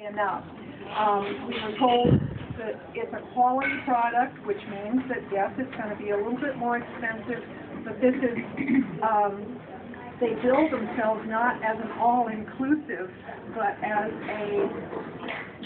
enough. We were told that it's a quality product, which means that, yes, it's going to be a little bit more expensive, but this is, they bill themselves not as an all-inclusive, but as a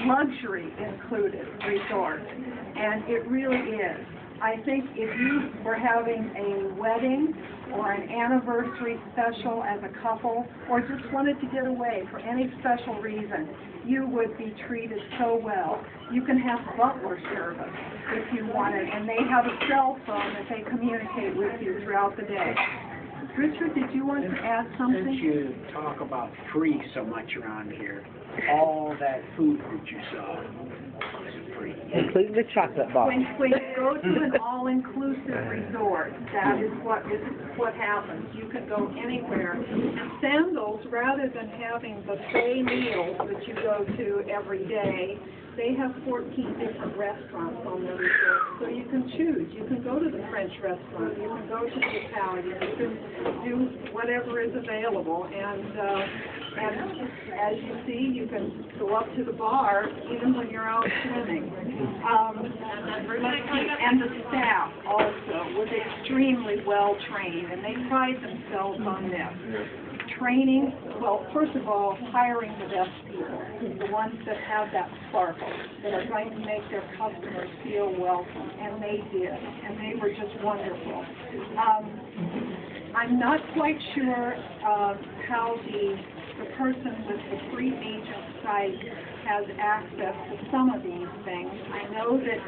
luxury-included resort, and it really is. I think if you were having a wedding or an anniversary special as a couple, or just wanted to get away for any special reason, you would be treated so well. You can have butler service if you wanted, and they have a cell phone that they communicate with you throughout the day. Richard, did you want to add something? Since you talk about free so much around here, all that food that you saw is free. Including the chocolate bar. When you go to an all-inclusive resort, that is what happens. You can go anywhere. And Sandals, rather than having buffet meals that you go to every day, they have 14 different restaurants on the resort, so you can choose. You can go to the French restaurant, you can go to the Italian, you can do whatever is available, and as you see, you can go up to the bar even when you're out swimming. And the staff also was extremely well trained, and they pride themselves on this. Training, well, first of all, hiring the best people, the ones that have that sparkle, that are going to make their customers feel welcome, and they did, and they were just wonderful. I'm not quite sure how the person with the free agent site has access to some of these things. I know that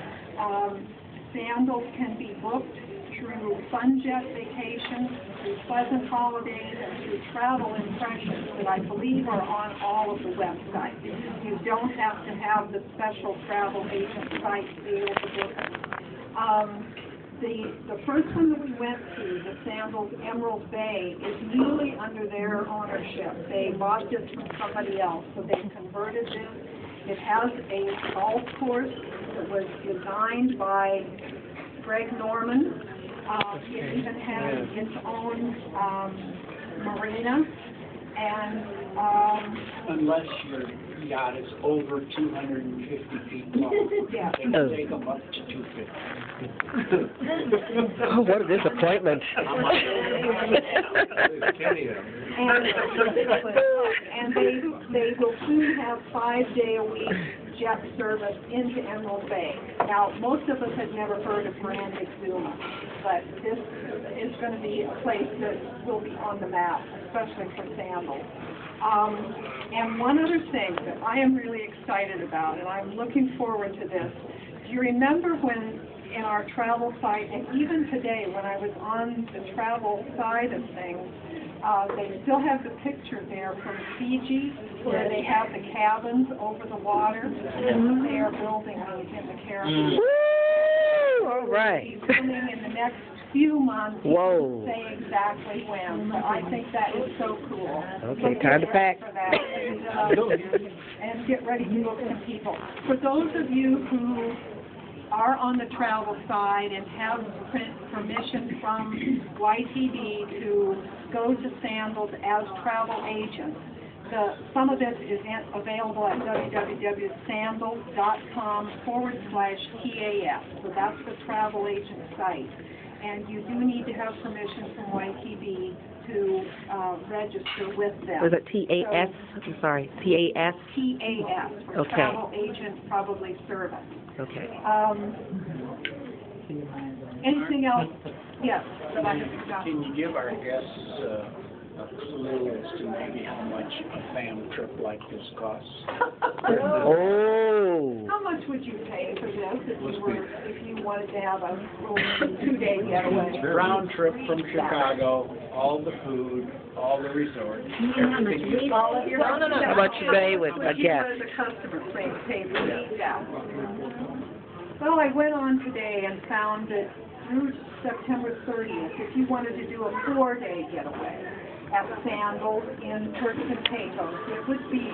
Sandals can be booked through FunJet vacations, through Pleasant Holidays, and through travel impressions that I believe are on all of the websites. You don't have to have the special travel agent site to be able to book it. The first one that we went to, the Sandals Emerald Bay, is newly under their ownership. They bought this from somebody else, so they converted this. It has a golf course that was designed by Greg Norman. It even has its own marina, and unless your yacht is over 250 feet long, yeah. they can take them up to 250. Oh, what a disappointment. And they will soon have 5-day-a-week jet service into Emerald Bay. Now, most of us had never heard of Grand Exuma, but this is going to be a place that will be on the map, especially for Sandals. And one other thing that I am really excited about, and I'm looking forward to this, do you remember when in our travel site, and even today when I was on the travel side of things, they still have the picture there from Fiji where they have the cabins over the water. They are building those in the Caribbean. Woo! All right. Coming in the next few months. Whoa. Say exactly when, but I think that is so cool. Okay, time to pack. For that. And get ready to book some people. For those of you who are on the travel side and have permission from YTD to go to Sandals as travel agents, some of this is available at www.sandals.com/TAS. So that's the travel agent site. And you do need to have permission from YTD to register with them. Was it TAS? So, I'm sorry, TAS? TAS, for okay. Travel Agent Probably Service. Okay. Anything else? Yes. That I have discussed? Can you give our guests a clue as to maybe how much a fam trip like this costs? Oh. How much would you pay for this if you wanted to have a little 2-day getaway? Round trip from Chicago, all the food, all the resorts. How much you pay with a guest? As a customer pay for that. Well, I went on today and found that through September 30th, if you wanted to do a 4-day getaway at Sandals in Turks and Caicos, it would be,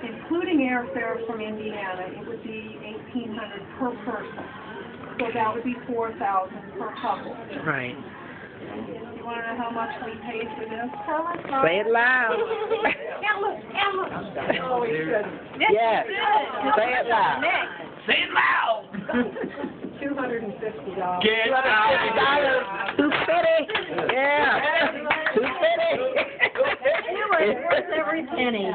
including airfare from Indiana, it would be $1,800 per person. So that would be $4,000 per couple. Right. If you want to know how much we paid for this? Say it loud. Oh, we should. Yes. Say it loud. Say it loud. $250. Get out. $250. Yeah. $250. Worth every penny.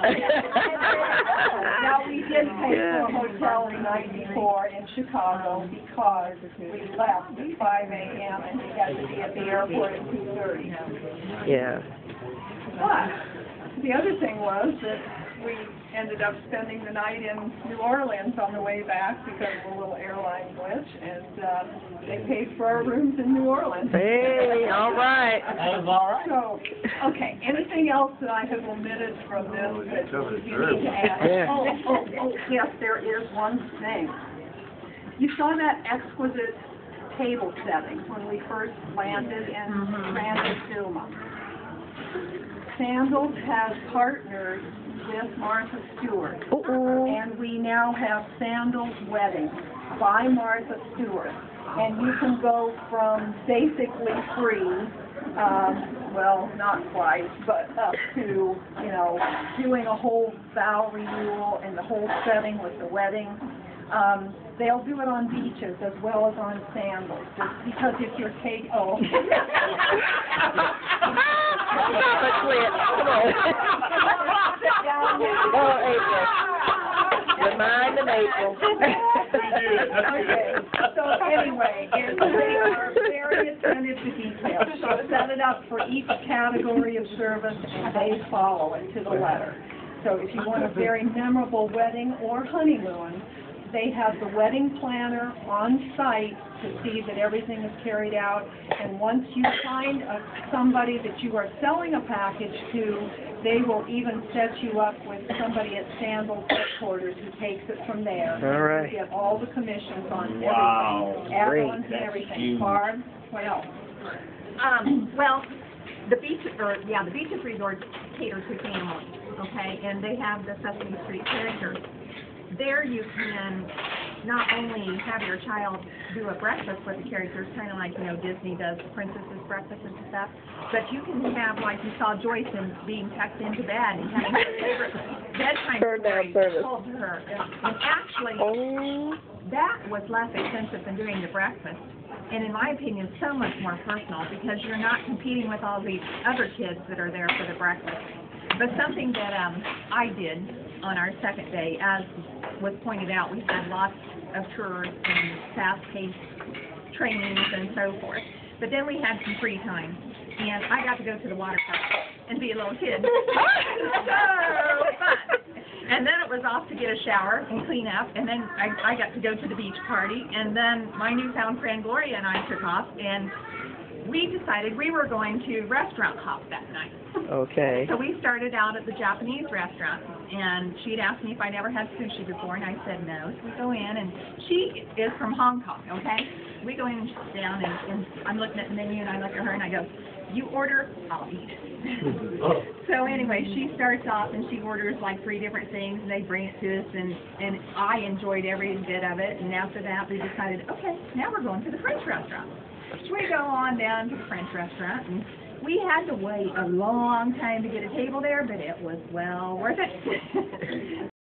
Now, we did pay for a hotel the night before in Chicago because we left at 5 a.m. and we had to be at the airport at 2:30. Yeah. But the other thing was that we ended up spending the night in New Orleans on the way back because of a little airline glitch, and they paid for our rooms in New Orleans. Hey, all right. That was all right. So, okay, anything else that I have omitted from this that you need to add? Yeah. Oh, yes, there is one thing. You saw that exquisite table setting when we first landed in ZAMZUU. Sandals has partnered with Martha Stewart, and we now have Sandals Wedding by Martha Stewart. And you can go from basically free, well, not quite, but up to, you know, doing a whole vow renewal and the whole setting with the wedding. They'll do it on beaches as well as on sandals, just because if you're taking, oh. Stop it, Clint. Come on. Oh, April. Remind them, April. Okay, so anyway, they are very attentive to detail. So set it up for each category of service, and they follow it to the letter. So if you want a very memorable wedding or honeymoon, they have the wedding planner on site to see that everything is carried out. And once you find somebody that you are selling a package to, they will even set you up with somebody at Sandals headquarters who takes it from there. All right. You get all the commissions on everything. Wow. Add-ons and That's everything. huge. Barb, what else? Well, the beaches resort caters to families, okay, and they have the Sesame Street characters. There you can not only have your child do a breakfast with the characters, kind of like, you know, Disney does princesses breakfast and stuff, but you can have, like you saw Joyce in being tucked into bed and having her favorite bedtime story told to her. And actually, that was less expensive than doing the breakfast. And in my opinion, so much more personal because you're not competing with all these other kids that are there for the breakfast. But something that I did on our second day, as was pointed out, we had lots of tours and fast-paced trainings and so forth. But then we had some free time, and I got to go to the water park and be a little kid. So fun! And then it was off to get a shower and clean up, and then I got to go to the beach party, and then my newfound friend Gloria and I took off, and we decided we were going to restaurant hop that night. Okay. So we started out at the Japanese restaurant, and she'd asked me if I'd ever had sushi before, and I said no. So we go in, and she is from Hong Kong, okay? We go in and sit down, and I'm looking at the menu, and I look at her, and I go, you order, I'll eat. So anyway, she starts off, and she orders like 3 different things, and they bring it to us, and I enjoyed every bit of it, and after that, we decided, okay, now we're going to the French restaurant. So we go on down to the French restaurant, and we had to wait a long time to get a table there, but it was well worth it.